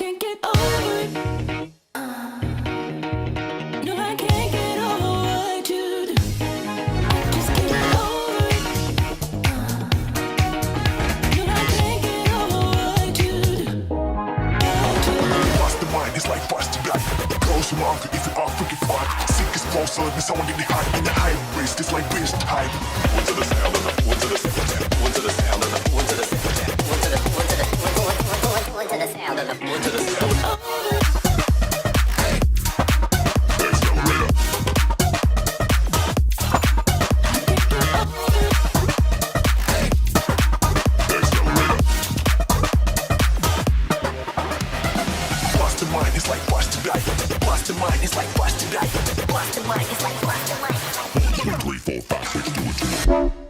can't get over it. No, I can't get over what you do. Just get over it. No, I can't get over what you do. Bust the mind, it's like busting back. Close your mouth if you are freaking fun. Sick is closer than someone in the high. In the high risk, it's like wrist high. One to the sound of the, one to the sound of the, one to the sound of the, one to the sound of the, one to the, one to the, one to the sound of the, one to the sound of the. It's like busted back. Busted mind, it's like busted back. Busted mind, it's like busted mind. 1, 2, 3, 4, 5, 6, do it to me.